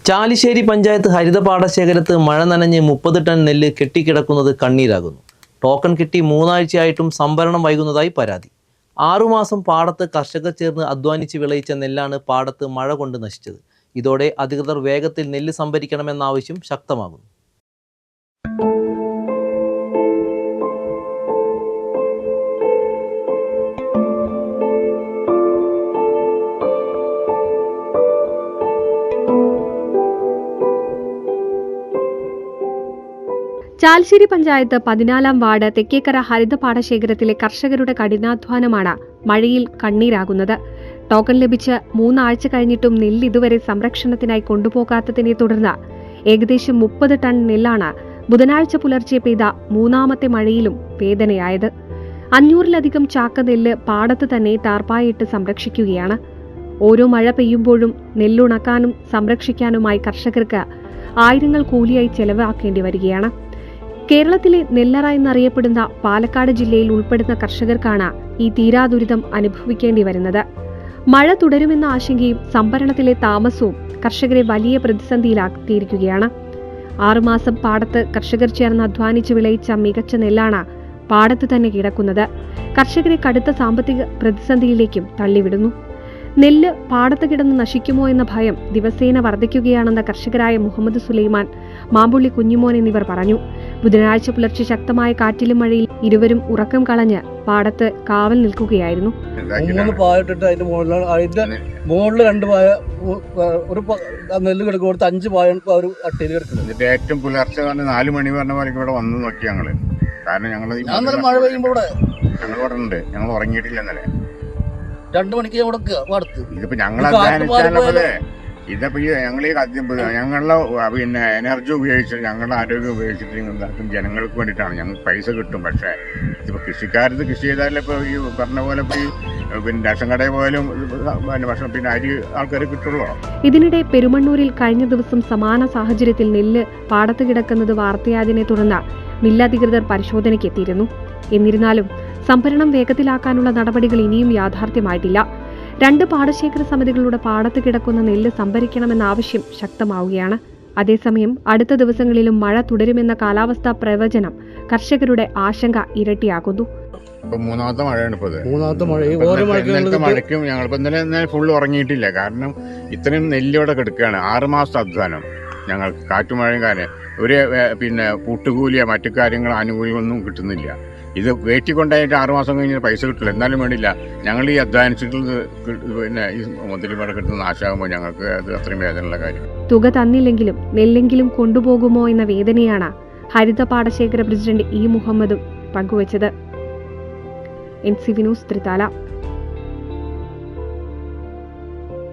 ചാലിശ്ശേരി പഞ്ചായത്ത് ഹരിത പാടശേഖരത്ത് മഴ നനഞ്ഞ് 30 ടൺ നെല്ല് കെട്ടിക്കിടക്കുന്നത് കണ്ണീരാകുന്നു. ടോക്കൺ കിട്ടി 3 ആഴ്ചയായിട്ടും സംഭരണം വൈകുന്നതായി പരാതി. 6 മാസം പാടത്ത് കർഷകർ ചേർന്ന് അധ്വാനിച്ച് വിളയിച്ച നെല്ലാണ് പാടത്ത് മഴ കൊണ്ട് നശിച്ചത്. ഇതോടെ അധികൃതർ വേഗത്തിൽ നെല്ല് സംഭരിക്കണമെന്ന ആവശ്യം ശക്തമാകുന്നു. ചാലിശ്ശേരി പഞ്ചായത്ത് 14-ാം വാർഡ് തെക്കേക്കര ഹരിത പാടശേഖരത്തിലെ കർഷകരുടെ കഠിനാധ്വാനമാണ് മഴയിൽ കണ്ണീരാകുന്നത്. ടോക്കൺ ലഭിച്ച് 3 ആഴ്ച കഴിഞ്ഞിട്ടും നെല്ല് ഇതുവരെ സംരക്ഷണത്തിനായി കൊണ്ടുപോകാത്തതിനെ തുടർന്ന് ഏകദേശം 30 ടൺ നെല്ലാണ് ബുധനാഴ്ച പുലർച്ചെ പെയ്ത 3ാമത്തെ മഴയിലും വേദനയായത്. 500-ലധികം ചാക്ക് നെല്ല് പാടത്ത് തന്നെ ടാർപ്പായിട്ട് സംരക്ഷിക്കുകയാണ്. ഓരോ മഴ പെയ്യുമ്പോഴും നെല്ലുണക്കാനും സംരക്ഷിക്കാനുമായി കർഷകർക്ക് ആയിരങ്ങൾ കൂലിയായി ചെലവാക്കേണ്ടി വരികയാണ്. കേരളത്തിലെ നെല്ലറ എന്നറിയപ്പെടുന്ന പാലക്കാട് ജില്ലയിൽ ഉൾപ്പെടുന്ന കർഷകർക്കാണ് ഈ തീരാദുരിതം അനുഭവിക്കേണ്ടി വരുന്നത്. മഴ തുടരുമെന്ന ആശങ്കയും സംഭരണത്തിലെ താമസവും കർഷകരെ വലിയ പ്രതിസന്ധിയിലാക്കിയിരിക്കുകയാണ്. 6 മാസം പാടത്ത് കർഷകർ ചേർന്ന് അധ്വാനിച്ച് വിളയിച്ച മികച്ച നെല്ലാണ് പാടത്ത് തന്നെ കിടക്കുന്നത്. കർഷകരെ കടുത്ത സാമ്പത്തിക പ്രതിസന്ധിയിലേക്കും തള്ളിവിടുന്നു. നെല്ല് പാടത്ത് കിടന്ന് നശിക്കുമോ എന്ന ഭയം ദിവസേന വർദ്ധിക്കുകയാണെന്ന് കർഷകരായ മുഹമ്മദ് സുലൈമാൻ, മാമ്പുള്ളി കുഞ്ഞുമോൻ എന്നിവർ പറഞ്ഞു. ബുധനാഴ്ച പുലർച്ചെ ശക്തമായ കാറ്റിലും മഴയിൽ ഇരുവരും ഉറക്കം കളഞ്ഞ് പാടത്ത് കാവൽ നിൽക്കുകയായിരുന്നു. 3 പായിട്ടിട്ട് അതിന്റെ മുകളിൽ 2 പായ ഒരു നെല്ല് കിടക്കുമ്പോൾ 5 പായ ഒരു അട്ടയിൽ കിടക്കുന്നത്. ഏറ്റവും പുലർച്ചെ 4 മണി പറഞ്ഞ പോലെ ഇവിടെ വന്ന് നോക്കി ഞങ്ങള്. കാരണം ഞങ്ങൾ മഴ പെയ്യുമ്പോൾ ഞങ്ങൾ ഇവിടെ ഉണ്ട്. ഞങ്ങൾ ഉറങ്ങിയിട്ടില്ല ഇന്നലെ. 2 മണിക്ക് ഇതിപ്പോ ഞങ്ങൾ അധ്വാനിച്ചാലേ ഇതിപ്പോ ഞങ്ങളീ ഞങ്ങളുടെ പിന്നെ എനർജി ഉപയോഗിച്ച് ഞങ്ങളുടെ ആരോഗ്യം ഉപയോഗിച്ചിട്ട് ജനങ്ങൾക്ക് വേണ്ടിയിട്ടാണ്. ഞങ്ങൾക്ക് പൈസ കിട്ടും. പക്ഷേ ഇതിപ്പോ കൃഷിക്കാരത്ത് കൃഷി ചെയ്താലേ ഇപ്പൊ ഈ പറഞ്ഞ പോലെ പിന്നെ റേഷൻ കടയിൽ പോയാലും പിന്നെ അരി ആൾക്കാർ കിട്ടുള്ളൂ. ഇതിനിടെ പെരുമണ്ണൂരിൽ കഴിഞ്ഞ ദിവസം സമാന സാഹചര്യത്തിൽ നെല്ല് പാടത്ത് കിടക്കുന്നത് വാർത്തയായതിനെ തുടർന്ന് മില്ലധികൃതർ പരിശോധനയ്ക്ക് എത്തിയിരുന്നു. എന്നിരുന്നാലും സംഭരണം വേഗത്തിലാക്കാനുള്ള നടപടികൾ ഇനിയും യാഥാർത്ഥ്യമായിട്ടില്ല. 2 പാടശേഖര സമിതികളുടെ പാടത്ത് കിടക്കുന്ന നെല്ല് സംഭരിക്കണമെന്ന ആവശ്യം ശക്തമാവുകയാണ്. അതേസമയം അടുത്ത ദിവസങ്ങളിലും മഴ തുടരുമെന്ന കാലാവസ്ഥാ പ്രവചനം കർഷകരുടെ ആശങ്ക ഇരട്ടിയാക്കുന്നു. 3ാമത്തെ മഴയാണ് ഇപ്പോൾ. 3ാമത്തെ മഴയ്ക്കും ഞങ്ങളിപ്പോൾ ഇന്നലെ ഫുള്ള് ഉറങ്ങിയിട്ടില്ല. കാരണം ഇത്രയും നെല്ലിവിടെ കിടക്കുകയാണ്. 6 മാസത്തെ അധ്വാനം ഞങ്ങൾക്ക് കാറ്റുമഴയും കാര്യം ഒരു പിന്നെ കൂട്ടുകൂലിയോ മറ്റു കാര്യങ്ങൾ ആനുകൂല്യമൊന്നും കിട്ടുന്നില്ല. ഇത് വേറ്റിക്കൊണ്ടായിട്ട് 6 മാസം കഴിഞ്ഞ് പൈസ കിട്ടില്ല. എന്നാലും വേണ്ടില്ല, ഞങ്ങൾ ഈ അധ്വാനിച്ചിട്ടുള്ളത് പിന്നെ ഈ മുതലിമട കിട്ടുന്ന നാശമാകുമ്പോൾ ഞങ്ങൾക്ക് അത് അത്രയും വേദനയുള്ള കാര്യം. തുക തന്നില്ലെങ്കിലും നെല്ലെങ്കിലും കൊണ്ടുപോകുമോ എന്ന വേദനയാണ് ഹരിത പാടശേഖര പ്രസിഡന്റ് ഇ മുഹമ്മദും പങ്കുവച്ചത്. NCV news, Thrithala.